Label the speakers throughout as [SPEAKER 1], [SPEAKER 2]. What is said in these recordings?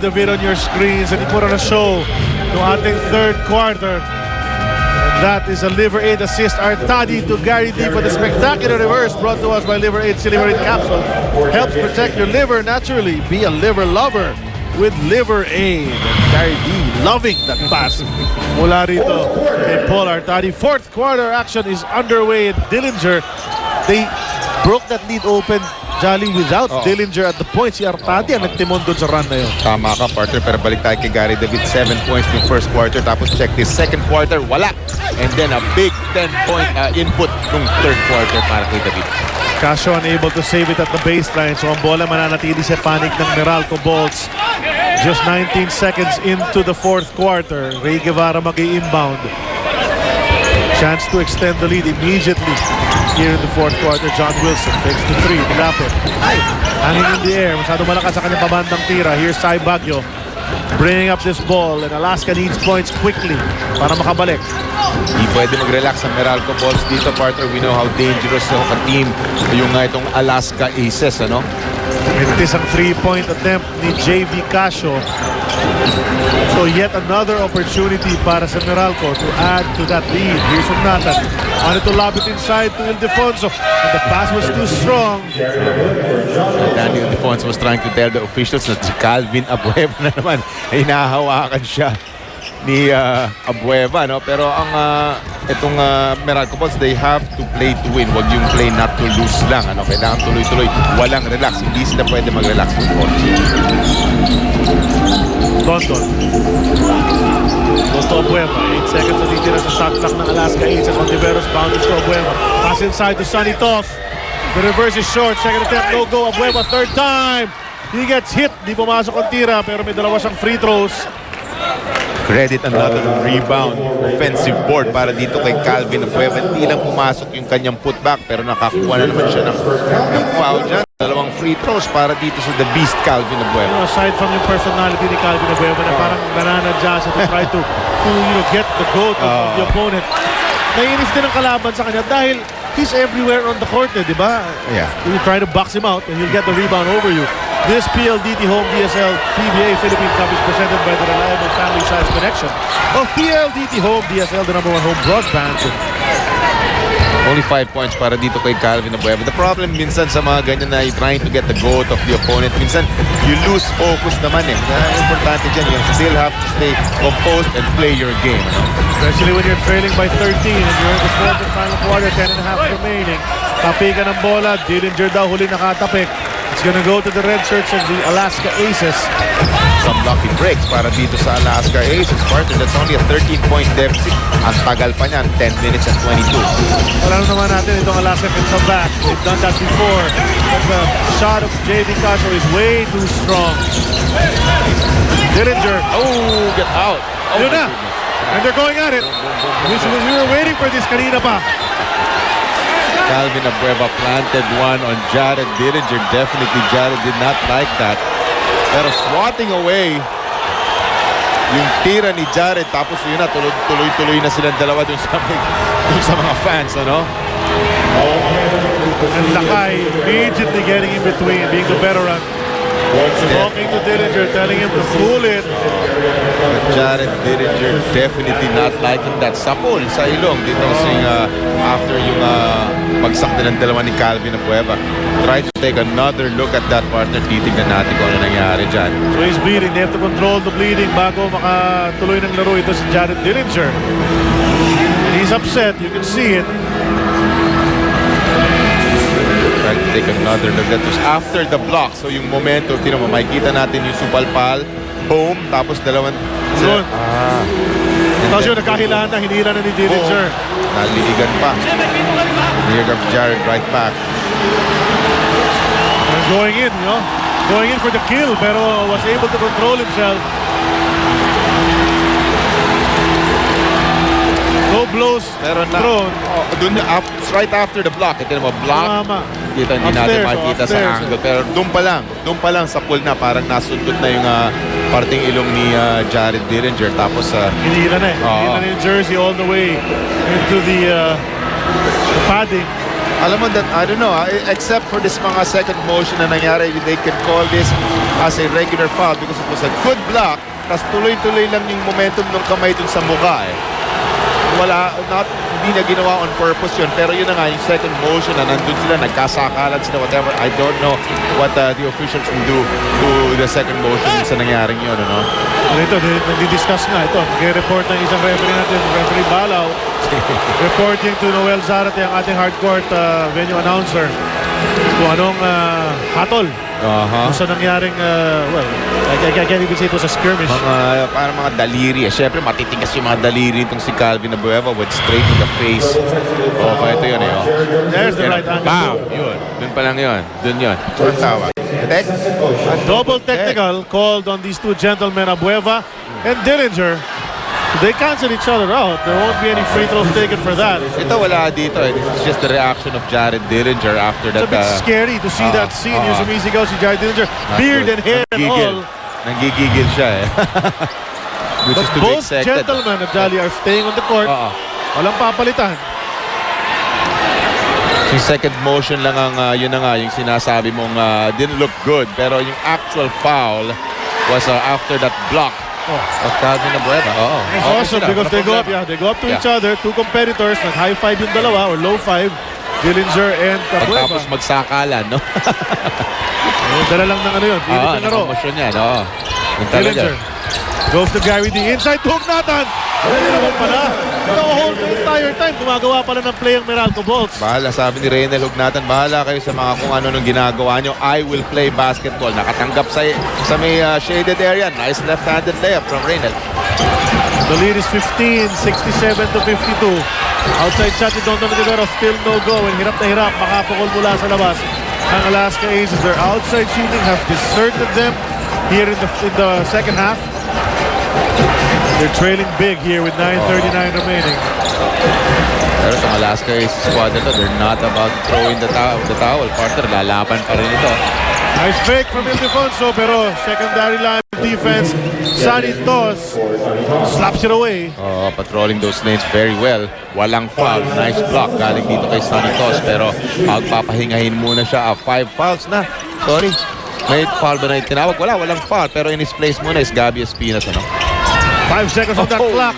[SPEAKER 1] the vid on your screens and put on a show no ating third quarter. And that is a Liver Aid assist Artadi to Gary D for the spectacular reverse brought to us by Liver Aid Liver Aid Capsule. Helps protect your liver naturally. Be a liver lover with Liver Aid. And Gary D loving that pass mula rito kay Paul Artadi. Fourth quarter action is underway in Dillinger. They broke that lead open, Jolly, without Dillinger at the point. Si Artadi ang nagtimon doon sa run na yun.
[SPEAKER 2] Tama ka, partner, pero balik tayo kay Gary David. 7 points in first quarter, tapos check this second quarter, wala. And then a big 10-point input nung third quarter para kay David.
[SPEAKER 1] Casio unable to save it at the baseline, so ang bola mananatili sa panic ng Meralco Bolts. Just 19 seconds into the fourth quarter. Ray Guevara mag-i-inbound. Chance to extend the lead immediately here in the fourth quarter. John Wilson takes the three. Lapit. Hanging in the air. Masyado malakas sa kanyang pabandang tira. Here's Sai Baguio bringing up this ball, and Alaska needs points quickly para makabalik.
[SPEAKER 2] Hindi pwede mag-relax ang Meralco Bolts dito, partner. We know how dangerous yung team yung itong Alaska ACES, ano?
[SPEAKER 1] It is a three-point attempt ni JV Casio. So yet another opportunity para sa Meralco to add to that lead. Here's Nathan. Wanted to lob it inside to Ildefonso, but the pass was too strong.
[SPEAKER 2] Danny Ildefonso was trying to tell the officials na si Calvin Abueva na naman ay nahahawakan siya ni Abueva, no? Pero ang itong Meralco Bolts, they have to play to win. Huwag yung play not to lose lang, ano? Kailangan tuloy-tuloy, walang relax. Hindi sila pwede mag-relax with Bolts.
[SPEAKER 1] London goes to Abueva. 8 seconds na titira sa shot clock ng Alaska ACES. Ontiveros bounces to Abueva. Pass inside to Sonny Toth. The reverse is short. Second attempt, no go. Abueva, third time. He gets hit. Di pumasok ang tira, pero may dalawa siyang free throws.
[SPEAKER 2] Credit another rebound, offensive board para dito kay Calvin Abueva. Hindi lang pumasok yung kanyang putback, pero nakakuha na naman siya ng foul dyan. Dalawang free throws para dito sa the beast Calvin Abueva.
[SPEAKER 1] Aside from yung personality ni Calvin Abueva na parang nananadya siya to try to get the goat of the opponent. Naiinis din ang kalaban sa kanya dahil he's everywhere on the court, di ba?
[SPEAKER 2] Yeah.
[SPEAKER 1] You try to box him out and he'll get the rebound over you. This PLDT Home DSL PBA Philippine Cup is presented by the reliable family-size connection of PLDT Home DSL, the #1 home broadband.
[SPEAKER 2] Only 5 points para dito kay Calvin Abueva. The problem minsan sa mga ganyan na trying to get the goat of the opponent, minsan you lose focus naman eh. Importante dyan, you still have to stay composed and play your game.
[SPEAKER 1] Especially when you're trailing by 13 and you're in the fourth and final quarter, 10.5 remaining. Tapikan ng bola, Dillinger daw huli nakatapik. It's gonna go to the red shirts of the Alaska ACES.
[SPEAKER 2] Some lucky breaks para dito sa Alaska ACES, partner. That's only a 13-point deficit. Ang tagal pa niyan, 10 minutes and 22.
[SPEAKER 1] Alam naman natin itong Alaska can come back. They've done that before. But the shot of JV Casio is way too strong. Dillinger.
[SPEAKER 2] Oh, get out. Oh,
[SPEAKER 1] Yun na. And they're going at it. We were waiting for this kanina pa.
[SPEAKER 2] Calvin Abueva planted one on Jared Dillinger. Definitely Jared did not like that. Pero swatting away yung tira ni Jared, tapos yun na, tuloy-tuloy na silang dalawa dun sa mga fans, ano?
[SPEAKER 1] And Lakay immediately getting in between, being the veteran. Talking to Dillinger, telling him to pull it.
[SPEAKER 2] But Jared Dillinger definitely not liking that. Sapol sa ilong dito kasi after yung bagsak na ng dalawa ni Calvin Abueva. Try to take another look at that, partner. Titignan natin kung ano nangyari dyan.
[SPEAKER 1] So he's bleeding. They have to control the bleeding bago makatuloy ng laro ito si Jared Dillinger. And he's upset. You can see it.
[SPEAKER 2] Trying to take another look. That was after the block. So yung momentum, mo, makikita natin yung supalpal, boom, tapos dalawang...
[SPEAKER 1] Tapos yun, nagkahilaan na, hinila na ni Dillinger.
[SPEAKER 2] Naliligan pa. Here comes Jared right back.
[SPEAKER 1] And going in, you know? Going in for the kill, pero was able to control himself. No blows thrown.
[SPEAKER 2] Right after the block. Ito naman, block. Kita, hindi natin makikita sa angle. Pero doon pa lang sa pool na parang nasundot na yung parting ilong ni Jared Dillinger. Tapos
[SPEAKER 1] hinila na eh. Hinila na yung jersey all the way into the padding.
[SPEAKER 2] Alam mo that, I don't know, except for this mga second motion na nangyari, they can call this as a regular foul because it was a good block, tapos tuloy-tuloy lang yung momentum ng kamay dun sa mukha eh. Hindi na ginawa on purpose yun, pero yun na nga, yung second motion na nandun sila, nagkasakalan sila, whatever. I don't know what the officials will do to the second motion sa nangyaring yun, ano?
[SPEAKER 1] Ito, nagdi-discuss nga ito. Mag-report ng isang referee natin, referee Balaw. Reporting to Noel Zarate, ang ating hardcourt venue announcer, kung anong hatol sa nangyaring, well, I can't even say it was a skirmish.
[SPEAKER 2] Parang mga daliri. Siyempre, matitigas yung mga daliri itong si Calvin Abueva, went straight to the face. Ito yun eh.
[SPEAKER 1] There's the right angle.
[SPEAKER 2] Bam! Yun. Dun pa lang yun. Dun yun. Short tawag.
[SPEAKER 1] Double technical called on these two gentlemen, Abueva and Dillinger. They cancel each other out. There won't be any free throws taken for that.
[SPEAKER 2] Ito wala dito eh. This is just the reaction of Jared Dillinger after that.
[SPEAKER 1] It's a bit scary to see that scene. Yung sumisigaw si Jared Dillinger. Beard and hair and all.
[SPEAKER 2] Nanggigigil siya eh. Which is to be expected.
[SPEAKER 1] Both gentlemen of Jolly are staying on the court. Walang papalitan.
[SPEAKER 2] Yung second motion lang ang yun na nga yung sinasabi mong didn't look good, pero yung actual foul was after that block of Calvin Abueva.
[SPEAKER 1] It's awesome because they go up to each other, two competitors, nag-high five yung dalawa or low five, Dillinger and Abueva.
[SPEAKER 2] Tapos magsakalan, no?
[SPEAKER 1] Dala lang ng ano yun, init na laro.
[SPEAKER 2] Promotion yan,
[SPEAKER 1] Dillinger goes to Gary D. Inside to Hugnatan. Ano naman pala? No-hold the entire time. Gumagawa pala ng play ang Meralco Bolts.
[SPEAKER 2] Bahala, sabi ni Reynel Hugnatan, bahala kayo sa mga kung ano nung ginagawa nyo. I will play basketball. Nakatanggap sa may shaded area. Nice left-handed layup from Reynel.
[SPEAKER 1] The lead is 15, 67 to 52. Outside shot ni Don Rivero, still no go. And hirap na hirap, makapukol mula sa labas. Ang Alaska Aces, their outside shooting have deserted them here in the second half. They're trailing big here with 9:39 remaining.
[SPEAKER 2] Pero itong Alaska Aces squad ito, they're not about to throw in the towel. Partner, lalaban pa rin ito.
[SPEAKER 1] Nice fake from Ildefonso, pero secondary line defense. Sanitos slaps it away.
[SPEAKER 2] Patrolling those lanes very well. Walang foul. Nice block galing dito kay Sanitos. Pero magpapahingahin muna siya. 5 fouls na. Sorry. May foul ba na tinawag? Walang foul. Pero in his place muna is Gabi Espinas.
[SPEAKER 1] 5 seconds on that clock.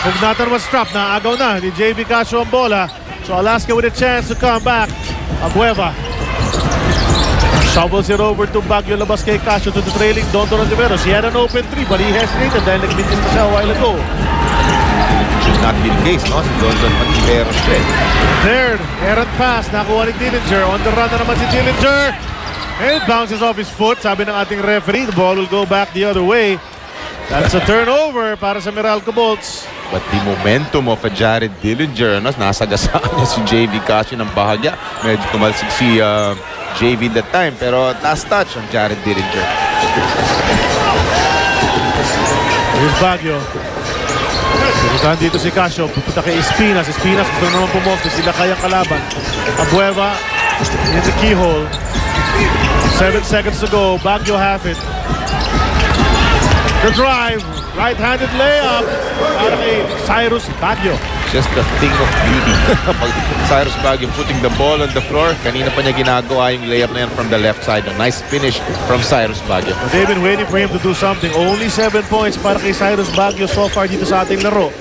[SPEAKER 1] Hugnatan was trapped. Naagaw na ni JV Casio ang bola. So Alaska with a chance to come back. Abueva shovels it over to Baguio, labas kay Casio to the trailing Don Rivero. He had an open 3 but he hesitated dahil nag-miss na siya a while ago.
[SPEAKER 2] Should not be the case, no? Si Don Rivero siya.
[SPEAKER 1] Third, errant pass. Nakuha ni Dillinger. On the run na naman si Dillinger. And it bounces off his foot. Sabi ng ating referee, the ball will go back the other way. That's a turnover para sa Meralco Bolts.
[SPEAKER 2] But the momentum of a Jared Dillinger, nasagasaan niya si JV Casio ng bahagya. Medyo tumalsik si JV that time, pero last touch ang Jared Dillinger.
[SPEAKER 1] Here's Baguio. Pinutahan dito si Casio. Pupunta kay Espinas. Espinas gusto naman pumofte. Sila kayang kalaban. Abueva in the keyhole. 7 seconds to go. Baguio have it. The drive. Right-handed layup. Para kay Cyrus Baguio.
[SPEAKER 2] Just a thing of beauty. Cyrus Baguio putting the ball on the floor. Kanina pa niya ginagawa yung layup na yan from the left side. A nice finish from Cyrus Baguio.
[SPEAKER 1] They've been waiting for him to do something. Only 7 points para kay Cyrus Baguio so far dito sa ating laro.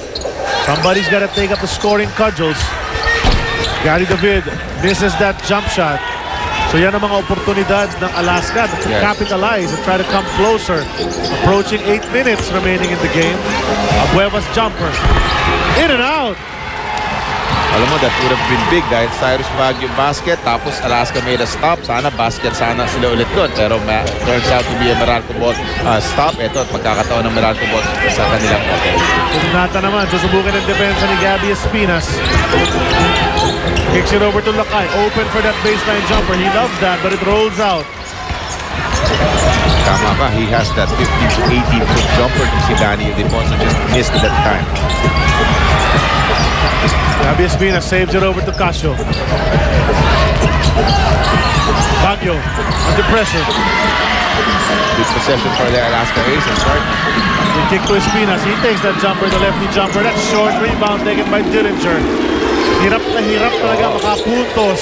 [SPEAKER 1] Somebody's got to take up the scoring cudgels. Gary David misses that jump shot. So yan ang mga oportunidad ng Alaska to capitalize and try to come closer. Approaching 8 minutes remaining in the game. Abueva's jumper. In and out.
[SPEAKER 2] Alam mo, that would have been big dahil Cyrus Baguio basket, tapos Alaska made a stop. Sana basket, sana sila ulit doon. Pero turns out to be a Meralco ball stop. Ito, magkakataon ng Meralco ball sa kanilang hotel.
[SPEAKER 1] Nata naman, susubukan ng depensa ni Gabi Espinas. Kicks it over to Lakay. Open for that baseline jumper. He loves that, but it rolls out.
[SPEAKER 2] Tama ka, he has that 15 to 18 foot jumper si Danny Ildefonso, just missed that time.
[SPEAKER 1] Gabi Espinas saves it over to Casio. Baguio under pressure.
[SPEAKER 2] Good possession for the Alaska Aces.
[SPEAKER 1] The kick to Espinas. He takes that jumper, the lefty jumper. That's short. Rebound taken by Dillinger. Hirap na hirap talaga makapuntos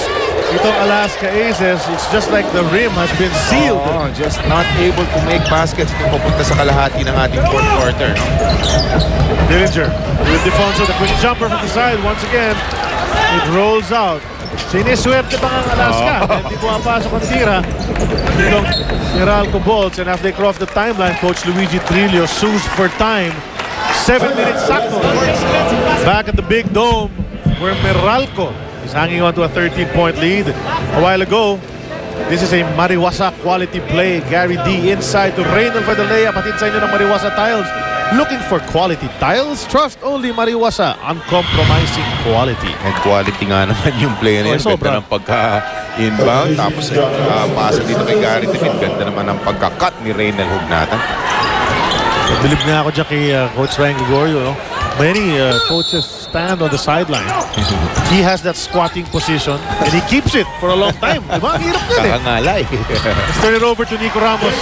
[SPEAKER 1] itong Alaska Aces. It's just like the rim has been sealed.
[SPEAKER 2] Just not able to make baskets kung papunta sa kalahati ng ating fourth quarter. No?
[SPEAKER 1] Dillinger with Defonso, the quick jumper from the side. Once again, it rolls out. Siniswerte pa ang Alaska. Hindi pumapasok ang tira itong Meralco Bolts. And after they cross the timeline, Coach Luigi Trillo sues for time. 7 minutes sakto. Back at the big dome where Meralco is hanging on to a 13-point lead. A while ago, this is a Mariwasa quality play. Gary D inside to Reynolds for the layup. Atid sa inyo ng Mariwasa Tiles. Looking for quality tiles? Trust only Mariwasa. Uncompromising quality.
[SPEAKER 2] And quality nga naman yung play na yun. Ganda ng pagka-inbound. Tapos pasa dito kay Gary David. Ganda naman ng pagka-cut ni Reynolds Hugnatan.
[SPEAKER 1] Bilib nga ako dyan kay Coach Ryan Gregorio. No? Many coaches stand on the sideline. He has that squatting position and he keeps it for a long time. Diba? Ang hirap yan eh.
[SPEAKER 2] Kakangalay.
[SPEAKER 1] Let's turn it over to Nico Ramos.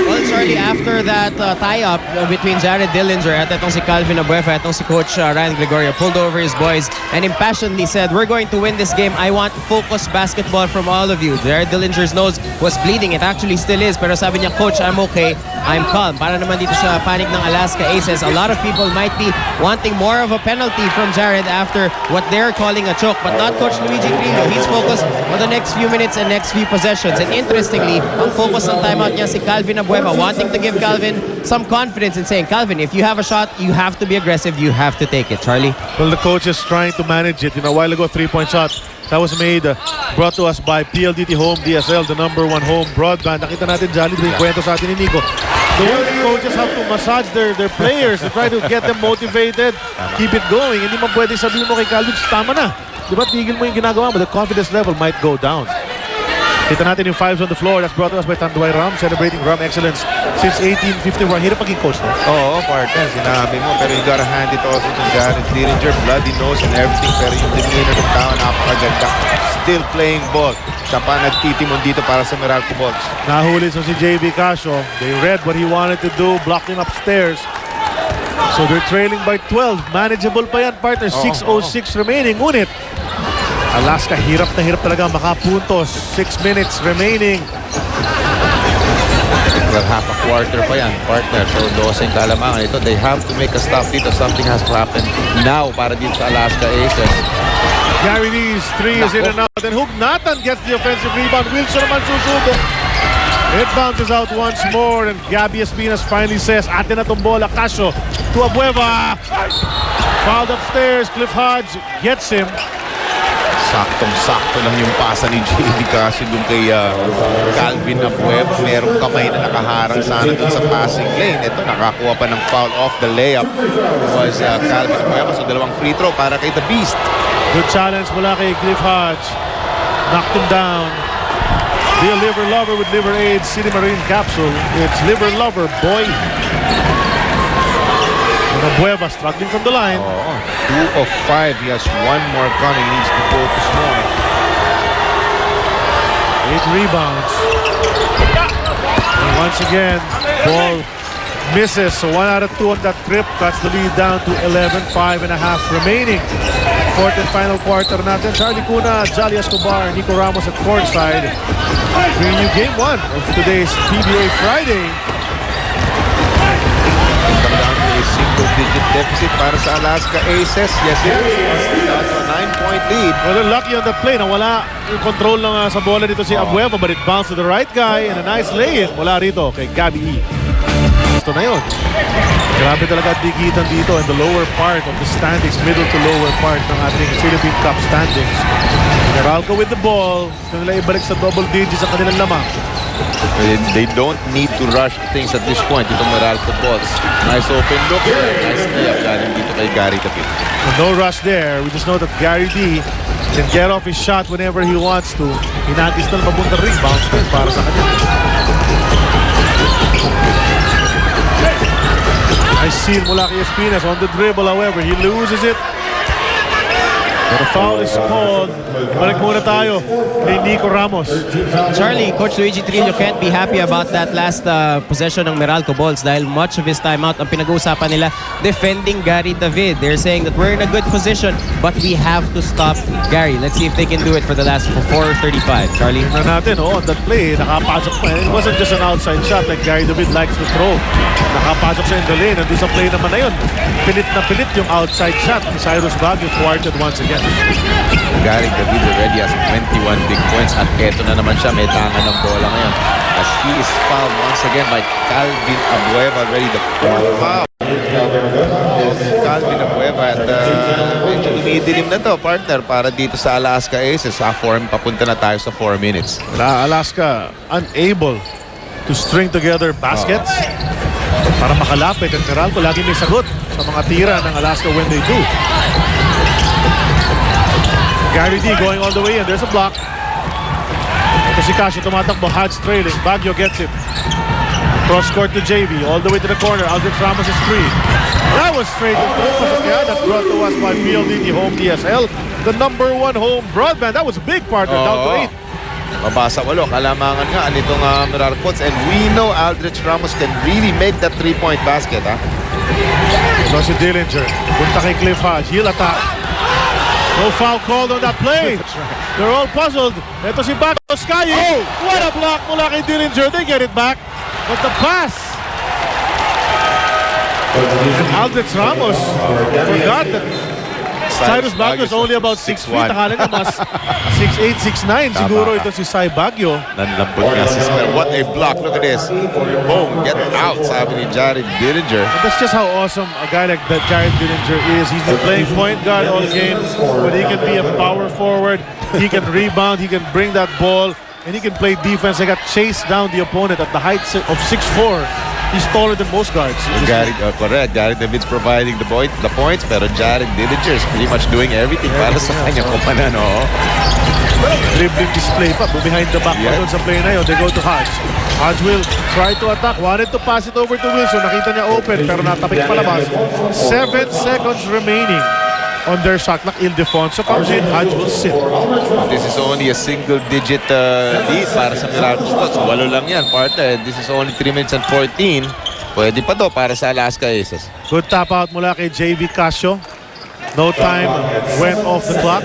[SPEAKER 3] Well, Charlie, after that tie-up between Jared Dillinger at itong si Calvin Abueva, itong si Coach Ryan Gregorio pulled over his boys and impassionedly said, "We're going to win this game. I want focused basketball from all of you." Jared Dillinger's nose was bleeding. It actually still is. Pero sabi niya, "Coach, I'm okay. I'm calm." Para naman dito sa panic ng Alaska Aces, a lot of people might be wanting more of a penalty from Jared after what they're calling a choke, but not Coach Luigi Trillo. He's focused on the next few minutes and next few possessions. And interestingly, ang focus ng timeout niya si Calvin Abueva, wanting to give Calvin some confidence in saying, "Calvin, if you have a shot, you have to be aggressive. You have to take it." Charlie?
[SPEAKER 1] Well, the coach is trying to manage it. You know, a while ago, 3-point shot that was made, brought to us by PLDT Home DSL, the #1 home broadband. Nakita natin dyan, may kwento sa atin ni Nico. The way coaches have to massage their players to try to get them motivated, keep it going. Hindi man pwede sabihin mo kay Calvin, tama na. Diba, tigil mo yung ginagawa mo. The confidence level might go down. Kita natin yung fives on the floor. That's brought to us by Tanduay Ram, celebrating Ram excellence since 1851. Hirap maging coach, no?
[SPEAKER 2] Oo, partner, sinabi mo. Pero you gotta hand it also to Jared Dillinger. Bloody nose and everything. Pero yung demeanor ng tao, napakaganda. Still playing ball. Siya pa nagtitimon dito para sa Meralco Bolts.
[SPEAKER 1] Nahuli so si JB Casio. They read what he wanted to do, blocked him upstairs. So they're trailing by 12. Manageable pa yan, partner. 6:06 remaining. Ngunit, Alaska, hirap na hirap talaga makapuntos. 6 minutes remaining.
[SPEAKER 2] Well, half a quarter pa yan, partner. So, 12 kalamangan ito. They have to make a stop dito. Something has to happen now para dito sa Alaska Aces.
[SPEAKER 1] Gary D's 3 is in and out. And Hugnatan gets the offensive rebound. Wilson naman susubok. It bounces out once more. And Gabby Espinas finally says, "Atin na tong bola." Casio to Abueva. Fouled upstairs. Cliff Hodge gets him.
[SPEAKER 2] Saktong-sakto lang yung pasa ni JD Casio dun kay Calvin Abueva. Merong kamay na nakaharang sana dun sa passing lane. Ito, nakakuha pa ng foul off the layup. Was Calvin Abueva. So, dalawang free throw para kay The Beast.
[SPEAKER 1] Good challenge mula kay Cliff Hodge. Knocked him down. The Liver Lover with Liver Aid City Marine Capsule. It's Liver Lover, boy. And Abueva struggling from the line.
[SPEAKER 2] 2 of 5. He has one more coming. Needs to focus more.
[SPEAKER 1] 8 rebounds. And once again, ball misses. So 1 out of 2 on that trip. Cuts the lead down to 11. 5.5 remaining. Fourth and final quarter natin. Charlie Cuna, Jolly Escobar, Nico Ramos at courtside. Bringing you game 1 of today's PBA Friday.
[SPEAKER 2] A single-digit deficit para sa Alaska Aces. Yes, it is. Down to a 9-point lead.
[SPEAKER 1] Well, they're lucky on that play. Nawala yung control ng sa bola dito si Abueva, but it bounced to the right guy and a nice lay-in mula rito kay Gabby E. Ito na yun. Grabe talaga dikitan dito in the lower part of the standings, middle to lower part ng ating Philippine Cup standings. Meralco with the ball. Ito nila ibalik sa double digits ang kanilang lamang.
[SPEAKER 2] They don't need to rush things at this point. Itong Meralco Bolts. Nice open look. Nice layup galing dito kay Gary David.
[SPEAKER 1] No rush there. We just know that Gary D can get off his shot whenever he wants to. Hinagis na mabuntang rebounds para sa kanya. Nice steal mula kay Espinas on the dribble. However, he loses it. But a foul is called. Balik muna tayo kay Nico Ramos.
[SPEAKER 3] Charlie, Coach Luigi Trillo can't be happy about that last possession ng Meralco Bolts dahil much of his timeout ang pinag-uusapan nila defending Gary David. They're saying that we're in a good position but we have to stop Gary. Let's see if they can do it for the last 4:35. Charlie?
[SPEAKER 1] Tignan natin, on that play, nakapasok pa. It wasn't just an outside shot like Gary David likes to throw. Nakapasok siya in the lane. Nandun sa play naman na yun. Pilit na pilit yung outside shot ni Cyrus Baguio, thwarted once again.
[SPEAKER 2] Gary David already has 21 big points at eto na naman siya, may tangan ng bola ngayon as he is fouled once again by Calvin Abueva, already the fourth foul of Calvin Abueva at medyo dumidilim na to, partner, para dito sa Alaska Aces. Papunta na tayo sa 4 minutes.
[SPEAKER 1] Alaska unable to string together baskets para makalapit, at Meralco lagi may sagot sa mga tira ng Alaska when they do. Gary D going all the way in. There's a block. Ito si Casio tumatakbo. Hodge trailing. Baguio gets it. Cross court to JV. All the way to the corner. Aldrich Ramos is free. That was straight into yeah, that's brought to us by PLDT Home DSL. The #1 home broadband. That was a big partner. Down to 8.
[SPEAKER 2] Mabasa 8. Kalamangan nga nitong Meralco. And we know Aldrich Ramos can really make that 3-point basket.
[SPEAKER 1] Ito si Dillinger. Punta kay Cliff Hodge. He'll attack. No foul called on that play. They're all puzzled. Ito si Baguio Sky. Oh, what a block mula kay Dillinger. They get it back. But the pass. Aldrich Ramos forgot that Cyrus Baguio is only about 6 feet. Akala niya mas 6'8", 6'9". Siguro ito si Cy Baguio.
[SPEAKER 2] Nanlambot nga si Sky. What a block. Look at this. Boom. Get out, sabi ni Jared Dillinger.
[SPEAKER 1] And that's just how awesome a guy like that Jared Dillinger is. He's been playing point guard all game, but he can be a power forward. He can rebound. He can bring that ball. And he can play defense. He got chased down the opponent at the height of 6'4". He's taller than most guards.
[SPEAKER 2] Correct. Gary David's providing the points, pero Jared Dillinger is pretty much doing everything para sa kanyang kopanan.
[SPEAKER 1] Dribbling display pa. Behind the back pa doon sa play na yun. They go to Hodge. Hodge will try to attack. Wanted to pass it over to Wilson. Nakita niya open pero natapik palabas. 7 seconds remaining on their shot clock. Ildefonso comes in. Hodge will sit.
[SPEAKER 2] This is only a single-digit lead para sa Meralco. So, 8 lang yan, partner. This is only 3 minutes and 14. Pwede pa to para sa Alaska Aces.
[SPEAKER 1] Good tap out mula kay JV Casio. No time went off the clock.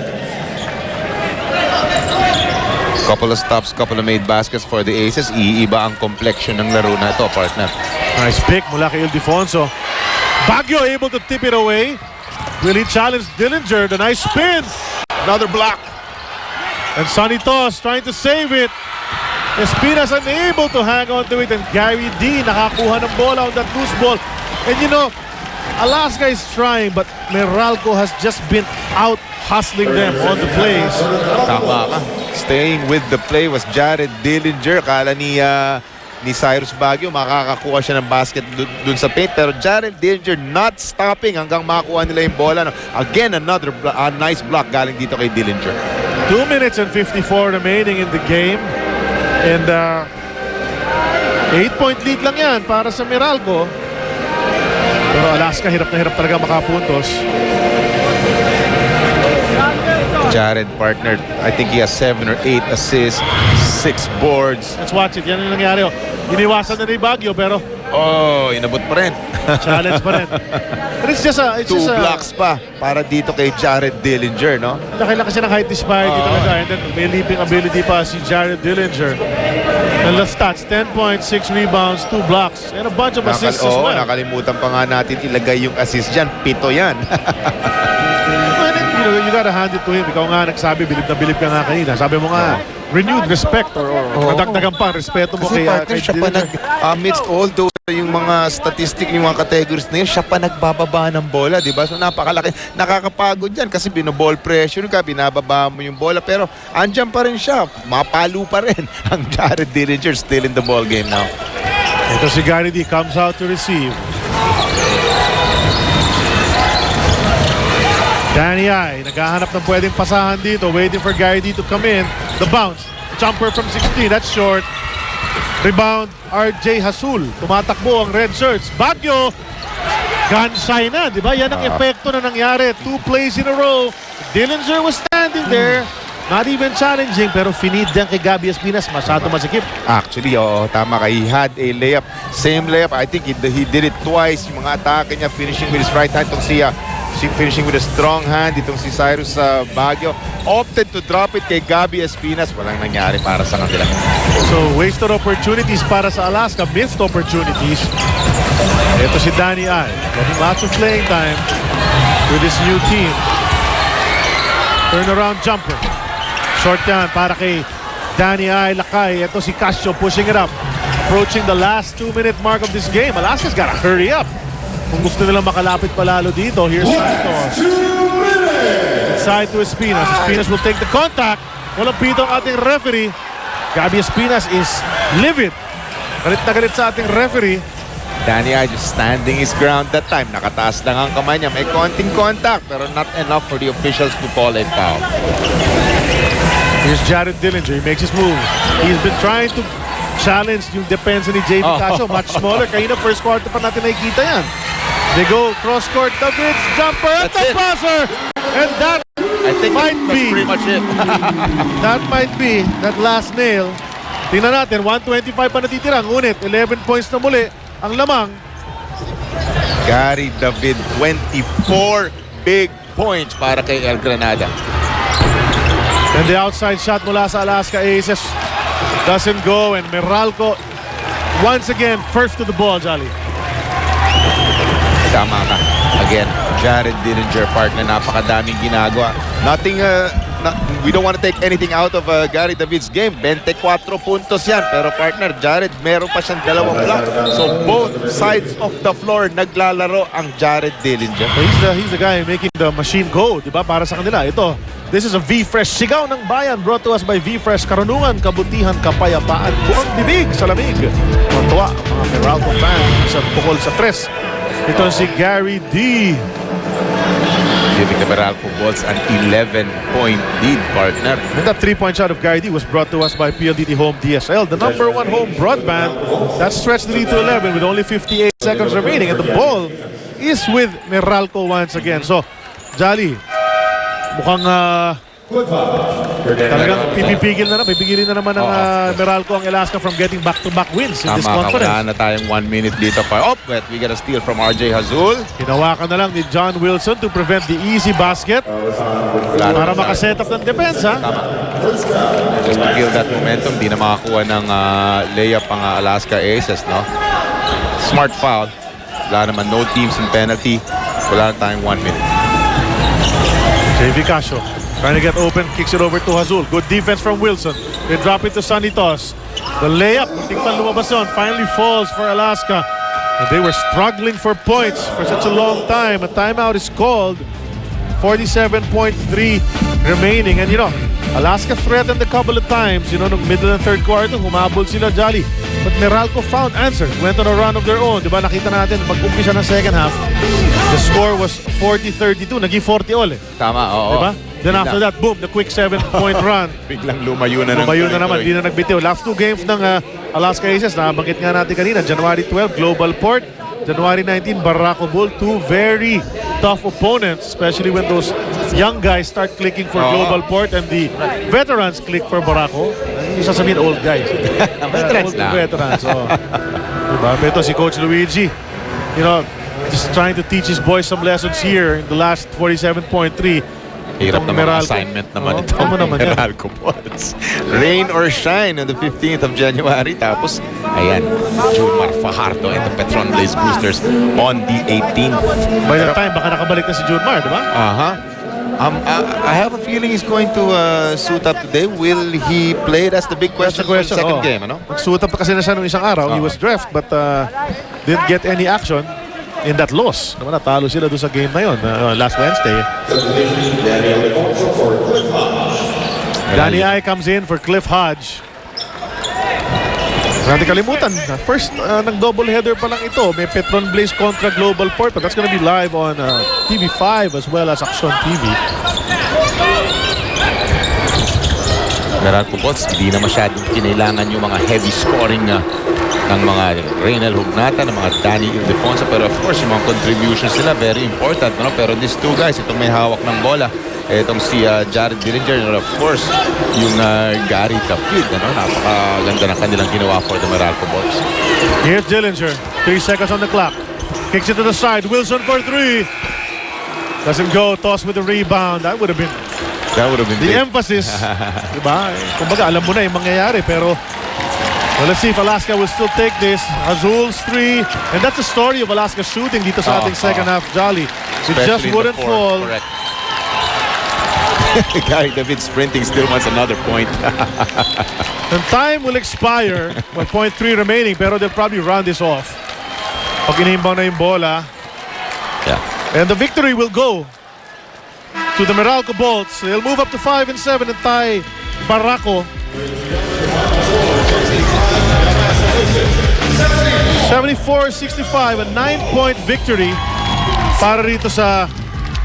[SPEAKER 2] Couple of stops, couple of made baskets for the Aces. Iiba ang complexion ng laro na ito, partner.
[SPEAKER 1] Nice pick mula kay Ildefonso. Baguio able to tip it away. Will he challenge Dillinger? The nice spin. Another block. And Sonny Toss trying to save it. Espina's unable to hang on to it. And Gary D nakakuha ng bola on that loose ball. And you know, Alaska is trying, but Meralco has just been out hustling them on the plays.
[SPEAKER 2] Tama ka. Staying with the play was Jared Dillinger. Kala ni Cyrus Baguio makakakuha siya ng basket dun sa paint, pero Jared Dillinger not stopping hanggang makakuha nila yung bola. Again, another nice block galing dito kay Dillinger.
[SPEAKER 1] 2 minutes and 54 remaining in the game, and 8-point lead lang yan para sa Meralco, pero Alaska hirap na hirap talaga makapuntos.
[SPEAKER 2] Jared, partner, I think he has 7 or 8 assists, 6 boards.
[SPEAKER 1] Let's watch it. Yan yung nangyari. Iniwasan na ni Baguio, pero
[SPEAKER 2] inabot pa rin.
[SPEAKER 1] challenge pa rin. But it's just a...
[SPEAKER 2] 2 blocks pa para dito kay Jared Dillinger, no?
[SPEAKER 1] Laki-laki siya ng height disparity talaga. And then may leaping ability pa si Jared Dillinger. And the stats, 10 points, 6 rebounds, 2 blocks, and a bunch of assists as well.
[SPEAKER 2] Nakalimutan pa nga natin ilagay yung assist dyan. 7 yan.
[SPEAKER 1] You gotta hand it to him. Ikaw nga nagsabi, bilib na bilib ka nga kanina. Sabi mo nga, renewed respect or nadagdagan pa respeto mo kay
[SPEAKER 2] siya pa amidst all those yung mga statistic, yung mga categories na yun, siya pa nagbababa ng bola, di ba? So napakalaki, nakakapagod yan kasi binoball pressure ka, binababa mo yung bola, pero andyan pa rin siya, mapalo pa rin ang Jared Dillinger still in the ball game now.
[SPEAKER 1] Ito si Gary D comes out to receive. Danny I, naghahanap ng pwedeng pasahan dito, waiting for Gary D to come in. The bounce, jumper from 16, that's short. Rebound, RJ Hasul. Tumatakbo ang red shirts. Baguio, gun shy na, di ba? Yan ang epekto na nangyari. 2 plays in a row. Dillinger was standing there, not even challenging, pero finid din kay Gabby Espinas. Masyado masikip.
[SPEAKER 2] Actually, oo, tama ka. He had a layup. Same layup. I think he did it twice. Yung mga atake niya, finishing with his right hand. Itong siya, finishing with a strong hand. Itong si Cyrus Baguio opted to drop it kay Gabby Espinas. Walang nangyari para sa kanila.
[SPEAKER 1] So, wasted opportunities para sa Alaska. Missed opportunities. Ito si Danny Ai. Getting lots of playing time with this new team. Turnaround jumper. Short yan para kay Danny Ai Lakay. Ito si Casio pushing it up. Approaching the last 2-minute mark of this game. Alaska's gotta hurry up. Kung gusto nila makalapit palalo dito, here's Santos. Inside to Espinas. Espinas will take the contact. Walang pito ang ating referee. Gabby Espinas is livid. Galit na galit sa ating referee.
[SPEAKER 2] Danny Ai just standing his ground that time. Nakataas lang ang kamay niya. May konting contact pero not enough for the officials to call a foul.
[SPEAKER 1] Here's Jared Dillinger. He makes his move. He's been trying to challenge yung defense ni JV Casio. Much smaller. Kanina first quarter pa natin nakikita yan. They go cross court. David's jumper at the buzzer. And that might be
[SPEAKER 2] pretty much it.
[SPEAKER 1] that might be that last nail. Tingnan natin. 125 pa natitira. Ngunit 11 points na muli ang lamang.
[SPEAKER 2] Gary David, 24 big points para kay El Granada.
[SPEAKER 1] And the outside shot mula sa Alaska ACES doesn't go, and Meralco once again first to the ball, Jolly.
[SPEAKER 2] Tama ka. Again, Jared Dillinger part na napakadaming ginagawa. Nothing, we don't want to take anything out of Gary David's game. 24 puntos yan. Pero partner, Jared, meron pa siyang dalawang block. So both sides of the floor naglalaro ang Jared Dillinger.
[SPEAKER 1] He's the guy making the machine go, di ba? Para sa kanila. Ito, this is a V-Fresh Sigaw ng Bayan brought to us by V-Fresh. Karunungan, kabutihan, kapayapaan, buong bibig sa lamig. Matuwa mga Meralco fans sa tukol sa 3. Ito si Gary D.
[SPEAKER 2] Giving the Barako Bolts an 11-point lead, partner.
[SPEAKER 1] And that 3-point shot of Gary D was brought to us by PLDT Home DSL, the #1 home broadband. That stretched the lead to 11 with only 58 seconds remaining. And the ball is with Meralco once again. So, Jolly, mukhang talagang pipigilin na naman ng Meralco ang Elasto from getting back-to-back wins in this conference.
[SPEAKER 2] Wala na tayong 1 minute dito pa. But we get a steal from RJ Hazul.
[SPEAKER 1] Hinawakan na lang ni John Wilson to prevent the easy basket para makaset up ng depensa.
[SPEAKER 2] Just to kill that momentum, di na makakuha ng layup ang Alaska Aces, no? Smart foul. Wala naman, no teams in penalty. Wala na tayong 1 minute.
[SPEAKER 1] JV Casio trying to get open, kicks it over to Hazul. Good defense from Wilson. They drop it to Sanitos. The layup, tingnan lumabas yun, finally falls for Alaska. And they were struggling for points for such a long time. A timeout is called. 47.3 remaining. And you know, Alaska threatened a couple of times. You know, nung middle and third quarter, humabol sila, Jolly. But Meralco found answers. Went on a run of their own. Diba, nakita natin, pag-umpisa ng second half, the score was 40-32. Naging 40 all eh.
[SPEAKER 2] Tama, oo.
[SPEAKER 1] Diba? Then after that, boom, the quick 7-point run.
[SPEAKER 2] Biglang lumayo na
[SPEAKER 1] naman, di na nagbitiw. Last 2 games ng Alaska Aces, nabanggit nga natin kanina, January 12, Global Port. January 19, Barako Bull. 2 very tough opponents, especially when those young guys start clicking for Global Port and the veterans click for Barako. Yung sasabihin, old guys.
[SPEAKER 2] Veterans lang.
[SPEAKER 1] Veterans, diba? Ito si Coach Luigi, you know, just trying to teach his boys some lessons here in the last 47.3.
[SPEAKER 2] Hirap naman ang assignment naman ito. Meralco Bolts. Rain or shine on the 15th of January. Tapos, ayan, Junmar Fajardo and the Petron Blaze Boosters on the 18th.
[SPEAKER 1] By the time, baka nakabalik na si Junmar, di ba?
[SPEAKER 2] I have a feeling he's going to suit up today. Will he play? That's the big question for the second game, ano?
[SPEAKER 1] Nag-suit up kasi na siya nung isang araw. He was drafted but didn't get any action in that loss. Naman natalo sila doon sa game na yun last Wednesday. Danny Ai comes in for Cliff Hodge. Natin kalimutan, first nag-double header pa lang ito. May Petron Blaze kontra Global Port, but that's gonna be live on TV5 as well as Action TV.
[SPEAKER 2] Meralco Bolts, hindi na masyadong kinailangan yung mga heavy scoring ng mga Reynel Hugnata, ng mga Danny Ildefonso. Pero of course, yung mga contributions nila, very important. No? Pero these two guys, itong may hawak ng bola, itong si Jared Dillinger, and of course, yung Gary David. Ano? Napakaganda ng kanilang ginawa for the Meralco Bolts.
[SPEAKER 1] Here's Dillinger. 3 seconds on the clock. Kicks it to the side. Wilson for 3. Doesn't go. Toss with the rebound. That would have been the
[SPEAKER 2] big
[SPEAKER 1] emphasis. Diba? Kumbaga, alam mo na yung mangyayari. Pero, well, let's see if Alaska will still take this. Azul's 3. And that's the story of Alaska shooting dito sa ating second half, Jolly. It just wouldn't fall.
[SPEAKER 2] Correct. Gary David sprinting still wants another point.
[SPEAKER 1] And time will expire. 1.3 remaining, pero they'll probably run this off. Pag inimbang na yung bola.
[SPEAKER 2] Yeah.
[SPEAKER 1] And the victory will go to the Meralco Bolts. They'll move up to 5 and 7 and tie Barako. 74-65, a 9-point victory para rito sa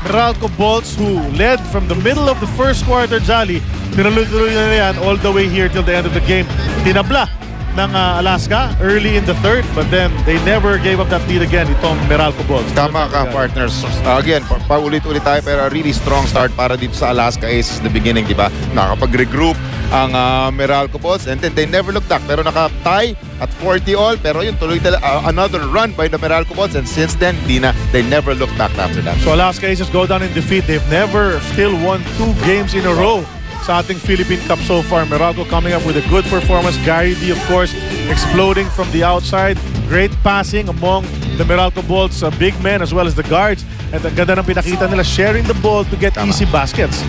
[SPEAKER 1] Meralco Bolts, who led from the middle of the first quarter, Jolly. Tinuloy-tuloy na yan all the way here till the end of the game. Tinabla ng Alaska early in the third, but then they never gave up that lead again, itong Meralco Bolts.
[SPEAKER 2] Tama ka, partners. Again, paulit-ulit tayo, pero a really strong start para dito sa Alaska ACES the beginning, di ba? Nakapag-regroup ang Meralco Bolts, and then they never looked back. Pero naka-tie at 40 all, pero yun, tuloy another run by the Meralco Bolts, and since then, they never looked back after that.
[SPEAKER 1] So Alaska ACES go down in defeat. They've never still won 2 games in a row sa ating Philippine Cup so far. Meralco coming up with a good performance. Gary D, of course, exploding from the outside. Great passing among the Meralco Bolts, big men as well as the guards. At ang ganda ng pinakita nila, sharing the ball to get easy baskets.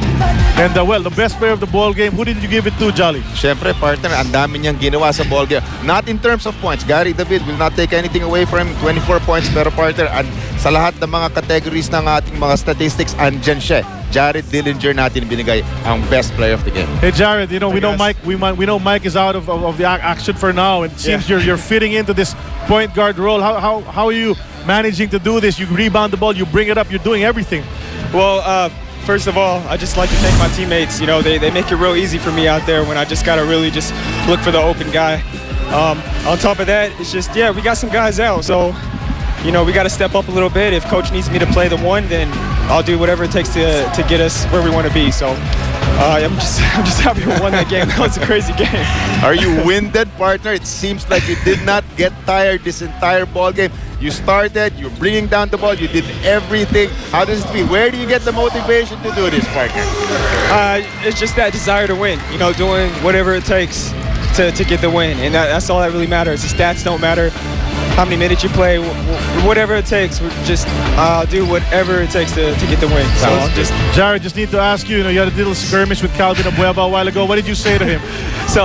[SPEAKER 1] And well, the best player of the ball game, who did you give it to, Jolly?
[SPEAKER 2] Siyempre, partner, ang dami niyang ginawa sa ball game. Not in terms of points. Gary David will not take anything away from him. 24 points, pero partner, sa lahat ng mga categories ng ating mga statistics, andyan siya. Jared Dillinger natin binigay ang best player of the game.
[SPEAKER 1] Hey Jared, you know we know Mike. We know Mike is out of the action for now. It seems you're fitting into this point guard role. How are you managing to do this? You rebound the ball, you bring it up, you're doing everything.
[SPEAKER 4] Well, first of all, I just like to thank my teammates. You know, they make it real easy for me out there when I just gotta really just look for the open guy. On top of that, it's just we got some guys out, so you know we got to step up a little bit. If coach needs me to play the 1, then I'll do whatever it takes to get us where we want to be. So I'm just happy we won that game. That was a crazy game.
[SPEAKER 2] Are you winded, partner? It seems like you did not get tired this entire ball game. You started, you're bringing down the ball, you did everything. How does it feel? Where do you get the motivation to do this, partner?
[SPEAKER 4] It's just that desire to win. You know, doing whatever it takes to get the win, and that's all that really matters. The stats don't matter. How many minutes you play, whatever it takes, just do whatever it takes to get the win. So
[SPEAKER 1] Jared, just need to ask you, you had a little skirmish with Calvin Abueva a while ago. What did you say to him?
[SPEAKER 4] So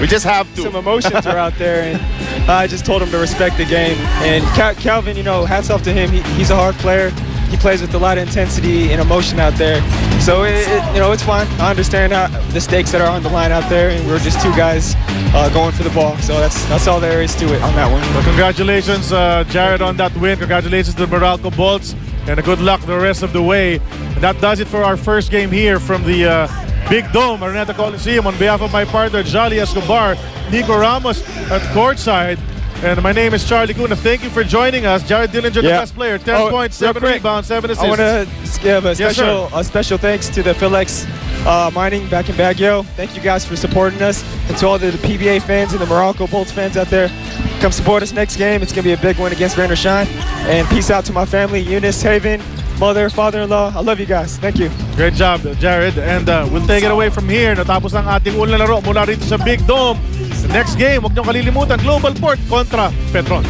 [SPEAKER 2] we just have to.
[SPEAKER 4] Some emotions are out there, and I just told him to respect the game. And Calvin, you know, hats off to him. He's a hard player. He plays with a lot of intensity and emotion out there. So you know, it's fine. I understand the stakes that are on the line out there, and we're just 2 guys going for the ball. So that's all there is to it on that one.
[SPEAKER 1] Well, congratulations, Jared, on that win. Congratulations to the Meralco Bolts, and good luck the rest of the way. And that does it for our first game here from the Big Dome, Araneta Coliseum. On behalf of my partner, Jolly Escobar, Nico Ramos at courtside. And my name is Charlie Cuna. Thank you for joining us. Jared Dillinger, the best player. 10 points, 7 rebounds, 7 assists.
[SPEAKER 4] I want to give a special thanks to the Philex Mining back in Baguio. Thank you guys for supporting us. And to all the PBA fans and the Meralco Bolts fans out there, come support us next game. It's going to be a big win against Rain or Shine. And peace out to my family, Eunice, Haven, mother, father-in-law. I love you guys. Thank you.
[SPEAKER 1] Great job, Jared. And we'll take it away from here. Natapos ang ating unang laro mula rito sa Big Dome. The next game, huwag niyong kalilimutan, Global Port kontra Petron.